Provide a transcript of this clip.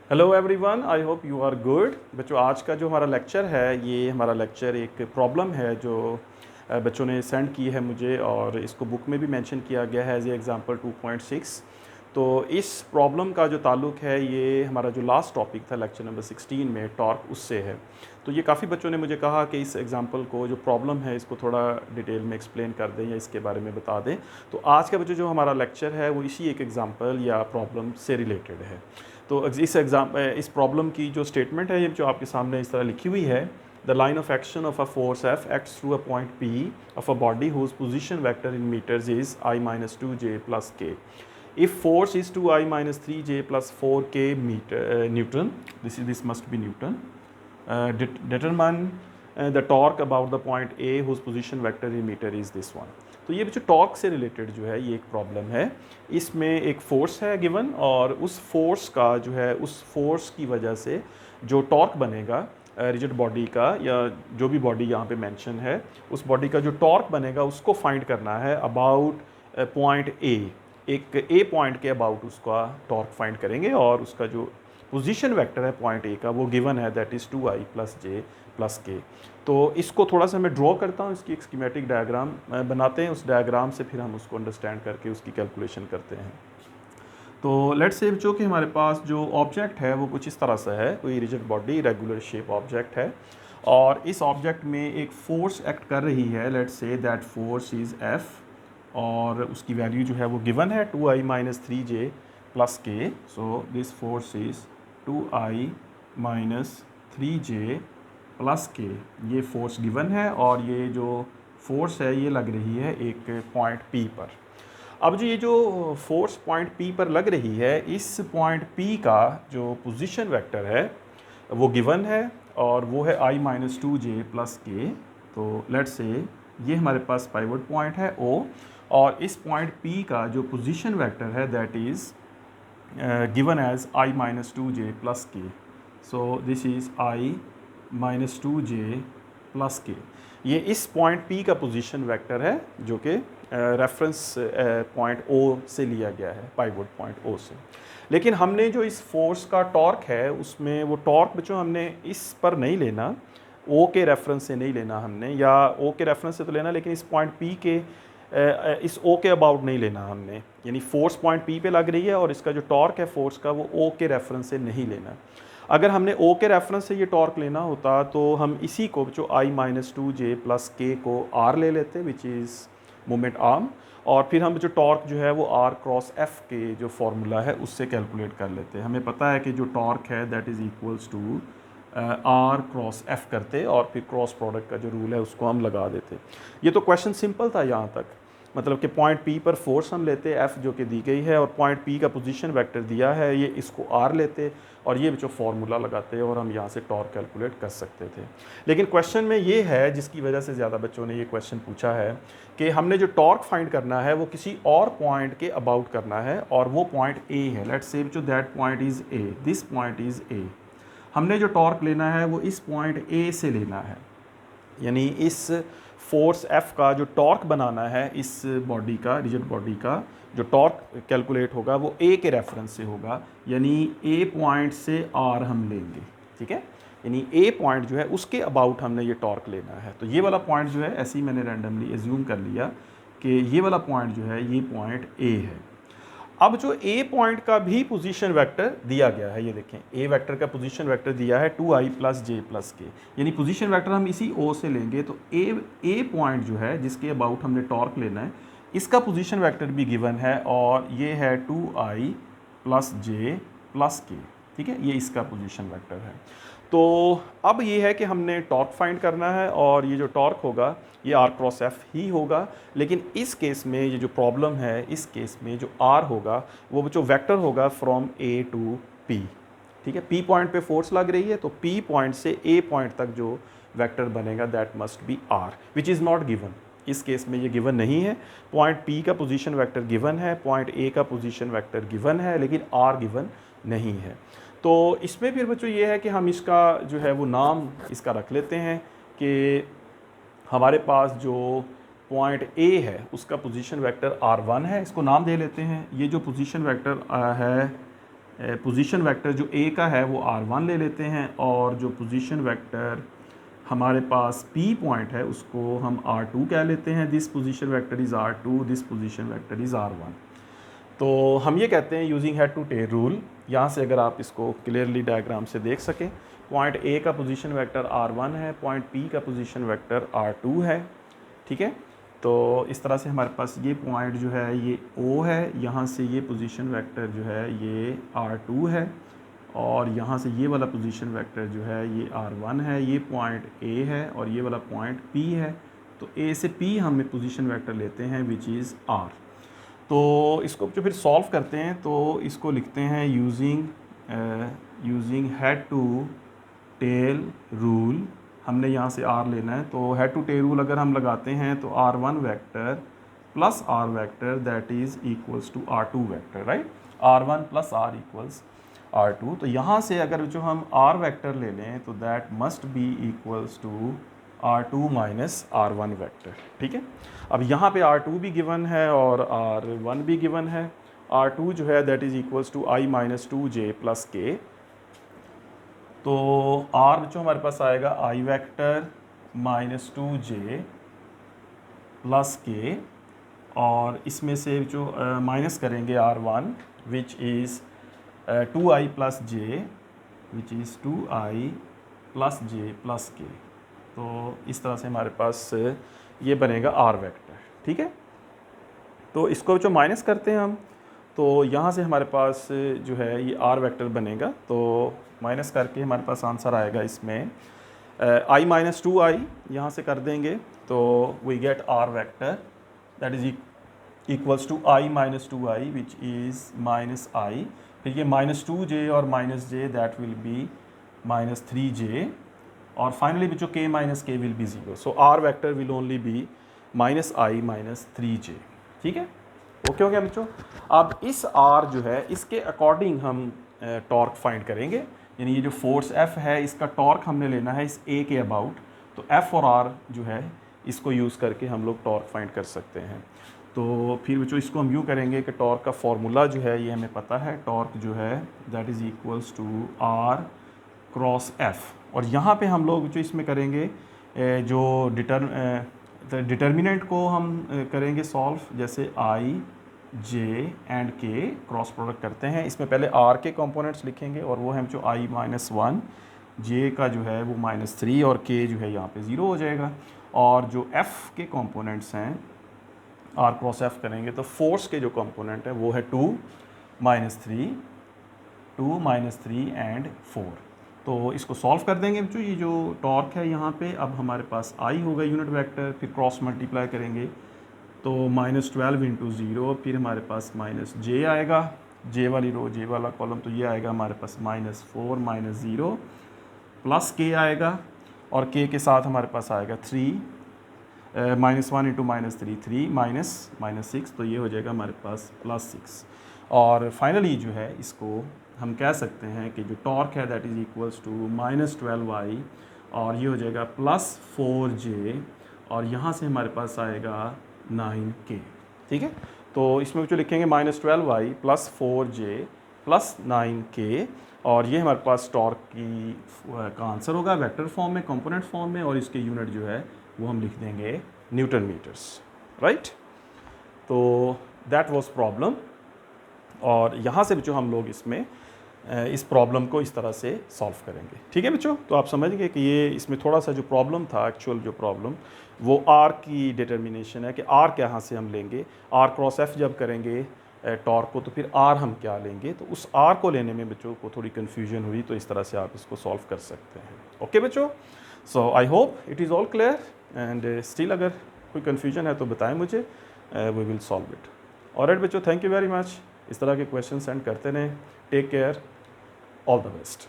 Hello everyone, I hope you are good. बच्चों, आज का जो हमारा लेक्चर है, ये हमारा लेक्चर एक प्रॉब्लम है जो बच्चों ने सेंड की है मुझे, और इसको बुक में भी मेंशन किया गया है एज ए एग्जांपल 2.6। तो इस प्रॉब्लम का जो ताल्लुक है, ये हमारा जो लास्ट टॉपिक था लेक्चर नंबर 16 में, टॉर्क, उससे है। तो ये काफ़ी बच्चों ने मुझे कहा कि इस एग्जांपल को, जो प्रॉब्लम है, इसको थोड़ा डिटेल में एक्सप्लेन कर दें या इसके बारे में बता दें। तो आज का बच्चों जो हमारा लेक्चर है वो इसी एक एग्जांपल या प्रॉब्लम से रिलेटेड है। तो इस प्रॉब्लम की जो स्टेटमेंट है, ये जो आपके सामने इस तरह लिखी हुई है, the line of action of a force F acts through a point P of a body whose position vector in metres is i minus 2j plus k. If force is 2I minus 3j plus 4k Newton, this must be Newton, determine the torque about the point A whose position vector in meter is this one. तो ये जो torque से related जो है, ये एक problem है। इसमें एक फोर्स है गिवन, और उस फोर्स का जो है, उस फोर्स की वजह से जो टॉर्क बनेगा रिजिड बॉडी का, या जो भी बॉडी यहाँ पे मेंशन है, उस बॉडी का जो टॉर्क बनेगा उसको फाइंड करना है अबाउट पॉइंट ए। एक ए पॉइंट के अबाउट उसका टॉर्क फाइंड करेंगे, और उसका जो पोजीशन वेक्टर है पॉइंट ए का, वो गिवन है, that is 2i plus J plus के। तो इसको थोड़ा सा मैं ड्रॉ करता हूँ, इसकी एक स्कीमेटिक डायग्राम बनाते हैं, उस डायग्राम से फिर हम उसको अंडरस्टैंड करके उसकी कैलकुलेशन करते हैं। तो लेट्स से जो कि हमारे पास जो ऑब्जेक्ट है वो कुछ इस तरह से है, कोई rigid body, regular shape object है, और इस ऑब्जेक्ट में एक फोर्स एक्ट कर रही है। Let's say that force is F, और उसकी वैल्यू जो है वो गिवन है 2i minus 3j plus k. So this force is 2i minus 3j plus k. ये फोर्स गिवन है, और ये जो फोर्स है ये लग रही है एक पॉइंट P पर। अब जो ये जो फोर्स पॉइंट P पर लग रही है, इस पॉइंट P का जो पोजीशन वेक्टर है वो गिवन है, और वो है i माइनस 2j प्लस के। तो लेट्स से ये हमारे पास पाइवट पॉइंट है O, और इस पॉइंट P का जो पोजीशन वेक्टर है that is given as i minus 2j plus k. So this is i minus 2j plus k. ये इस पॉइंट P का पोजीशन वेक्टर है, जो कि रेफरेंस पॉइंट O से लिया गया है, पाइवट पॉइंट O से। लेकिन हमने जो इस फोर्स का टॉर्क है, उसमें वो टॉर्क बच्चों हमने इस पर नहीं लेना, O के रेफरेंस से नहीं लेना हमने, या O के रेफरेंस से तो लेना, लेकिन इस पॉइंट P के इस O के अबाउट नहीं लेना हमने। यानी फोर्स पॉइंट P पे लग रही है, और इसका जो टॉर्क है फोर्स का, वो O के रेफरेंस से नहीं लेना। अगर हमने O के रेफरेंस से ये टॉर्क लेना होता तो हम इसी को जो i माइनस 2j प्लस के को R ले लेते, विच इज़ मोमेंट आर्म, और फिर हम जो टॉर्क जो है वो R क्रॉस F के जो फार्मूला है उससे कैलकुलेट कर लेते हैं। हमें पता है कि जो टॉर्क है that is equals to R cross F करते, और फिर क्रॉस प्रोडक्ट का जो रूल है उसको हम लगा देते। ये तो क्वेश्चन सिंपल था यहाँ तक, मतलब कि पॉइंट P पर फोर्स हम लेते, F जो कि दी गई है, और पॉइंट P का पोजीशन वेक्टर दिया है, ये इसको R लेते, और ये जो फार्मूला लगाते, और हम यहाँ से टॉर्क कैलकुलेट कर सकते थे। लेकिन क्वेश्चन में ये है, जिसकी वजह से ज़्यादा बच्चों ने ये क्वेश्चन पूछा है, कि हमने जो टॉर्क फाइंड करना है वो किसी और पॉइंट के अबाउट करना है, और वो पॉइंट A है। लेट्स से जो that point is A, this point is A। हमने जो टॉर्क लेना है वो इस पॉइंट A से लेना है, यानी इस फोर्स F का जो टॉर्क बनाना है इस बॉडी का, रिजिड बॉडी का जो टॉर्क कैलकुलेट होगा वो A के रेफरेंस से होगा, यानी A पॉइंट से R हम लेंगे, ठीक है। यानी A पॉइंट जो है उसके अबाउट हमने ये टॉर्क लेना है। तो ये वाला पॉइंट जो है, ऐसे ही मैंने रैंडमली एज्यूम कर लिया कि ये वाला पॉइंट जो है ये पॉइंट A है। अब जो A पॉइंट का भी पोजीशन वेक्टर दिया गया है, ये देखें, A वेक्टर का पोजीशन वेक्टर दिया है 2i प्लस j प्लस के, यानी पोजीशन वेक्टर हम इसी O से लेंगे। तो A पॉइंट जो है जिसके अबाउट हमने टॉर्क लेना है, इसका पोजीशन वेक्टर भी गिवन है, और ये है 2i प्लस j प्लस के, ठीक है, ये इसका पोजीशन वेक्टर है। तो अब ये है कि हमने टॉर्क फाइंड करना है, और ये जो टॉर्क होगा ये R क्रॉस F ही होगा। लेकिन इस केस में ये जो प्रॉब्लम है, इस केस में जो R होगा वो जो वेक्टर होगा फ्रॉम A टू P, ठीक है। P पॉइंट पे फोर्स लग रही है, तो P पॉइंट से A पॉइंट तक जो वेक्टर बनेगा that must B R, which is not given. इस केस में ये गिवन नहीं है। पॉइंट P का पोजीशन वेक्टर गिवन है, पॉइंट A का पोजीशन वेक्टर गिवन है, लेकिन R गिवन नहीं है। तो इसमें फिर बच्चों ये है कि हम इसका जो है वो नाम इसका रख लेते हैं कि हमारे पास जो पॉइंट A है उसका पोजीशन वेक्टर R1 है, इसको नाम दे लेते हैं। ये जो पोजीशन वेक्टर है पोजीशन वेक्टर जो ए का है वो r1 ले लेते हैं, और जो पोजीशन वेक्टर हमारे पास P पॉइंट है उसको हम r2 कह लेते हैं। This position vector is r2, this position vector is r1। तो हम ये कहते हैं using head to tail rule. यहाँ से अगर आप इसको क्लियरली डायग्राम से देख सकें, पॉइंट ए का पोजीशन वेक्टर r1 है, पॉइंट P का पोजीशन वेक्टर r2 है, ठीक है। तो इस तरह से हमारे पास ये पॉइंट जो है ये O है, यहाँ से ये पोजीशन वेक्टर जो है ये r2 है, और यहाँ से ये वाला पोजीशन वेक्टर जो है ये r1 है। ये पॉइंट A है और ये वाला पॉइंट P है। तो A से P हम पोजीशन वेक्टर लेते हैं विच इज़ r। तो इसको जो फिर सॉल्व करते हैं तो इसको लिखते हैं using head to tail rule. हमने यहाँ से r लेना है, तो हेड टू टेल रूल अगर हम लगाते हैं तो r1 vector plus r vector that is equals to r2 vector, right. r1 plus r equals r2। तो यहाँ से अगर जो हम r वेक्टर ले लें तो that must be equals to r2 minus r1 vector, ठीक है। अब यहाँ पे r2 भी गिवन है और r1 भी गिवन है। r2 जो है that is equals to i minus 2j plus k। तो r जो हमारे पास आएगा i vector minus 2j plus k, और इसमें से जो माइनस करेंगे r1 which is 2i plus j which is 2i plus j plus k। तो इस तरह से हमारे पास ये बनेगा r वेक्टर, ठीक है। तो इसको जो माइनस करते हैं हम, तो यहाँ से हमारे पास जो है ये r वेक्टर बनेगा। तो माइनस करके हमारे पास आंसर आएगा इसमें i माइनस 2i, यहाँ से कर देंगे तो we get r vector that is equals to i minus 2i which is minus i। फिर ये माइनस 2j और minus j that will be minus 3j, और फाइनली जो k minus k will be 0। So r vector will only be minus i minus 3j, ठीक है। Okay हो गया बच्चों। अब इस r जो है इसके अकॉर्डिंग हम टॉर्क फाइंड करेंगे, यानी ये जो फोर्स F है इसका टॉर्क हमने लेना है इस A के अबाउट। तो F और R जो है इसको यूज़ करके हम लोग टॉर्क फाइंड कर सकते हैं। तो फिर बच्चों इसको हम यूँ करेंगे कि टॉर्क का फॉर्मूला जो है ये हमें पता है, टॉर्क जो है that is equals to R cross F। और यहाँ पे हम लोग जो इसमें करेंगे जो डिटर्मिनेंट को हम करेंगे सॉल्व, जैसे I J and K cross product करते हैं। इसमें पहले R के कंपोनेंट्स लिखेंगे और वो हम जो I माइनस 1, J का जो है वो माइनस 3 और K जो है यहाँ पे 0 हो जाएगा। और जो F के कंपोनेंट्स हैं R क्रॉस F करेंगे तो फोर्स के जो कंपोनेंट है वो है 2 माइनस 3 एंड 4। तो इसको सॉल्व कर देंगे बच्चों। ये जो टॉर्क है यहाँ पे अब हमारे पास I होगा यूनिट वेक्टर, फिर क्रॉस मल्टीप्लाई करेंगे तो माइनस 12 इंटू 0, फिर हमारे पास माइनस j आएगा, j वाली रो j वाला कॉलम, तो ये आएगा हमारे पास माइनस 4 माइनस 0 प्लस k आएगा, और k के साथ हमारे पास आएगा 3 माइनस 1 इंटू माइनस 3 माइनस 6, तो ये हो जाएगा हमारे पास प्लस 6। और फाइनली जो है इसको हम कह सकते हैं कि जो टॉर्क है that is equals to minus 12i, और ये हो जाएगा प्लस 4j, और यहाँ से हमारे पास आएगा 9k, ठीक है। तो इसमें जो लिखेंगे minus 12i plus 4j plus 9k, और ये हमारे पास टॉर्क की का आंसर होगा वेक्टर फॉर्म में, कंपोनेंट फॉर्म में, और इसके यूनिट जो है वो हम लिख देंगे न्यूटन मीटर्स, राइट। तो दैट वाज प्रॉब्लम, और यहाँ से बच्चों हम लोग इसमें इस प्रॉब्लम को इस तरह से सॉल्व करेंगे, ठीक है बच्चों। तो आप समझ गए कि ये इसमें थोड़ा सा जो प्रॉब्लम था, एक्चुअल जो प्रॉब्लम वो R की डिटर्मिनेशन है कि R कहाँ से हम लेंगे, R क्रॉस F जब करेंगे टॉर्क को तो फिर R हम क्या लेंगे। तो उस R को लेने में बच्चों को थोड़ी कन्फ्यूजन हुई, तो इस तरह से आप इसको सॉल्व कर सकते हैं। ओके बच्चों, so I hope it is all clear, and still अगर कोई कन्फ्यूजन है तो बताएं मुझे, we will solve it. Alright बच्चों, थैंक यू वेरी मच। इस तरह के क्वेश्चन सेंड करते रहें। Take care, all the best.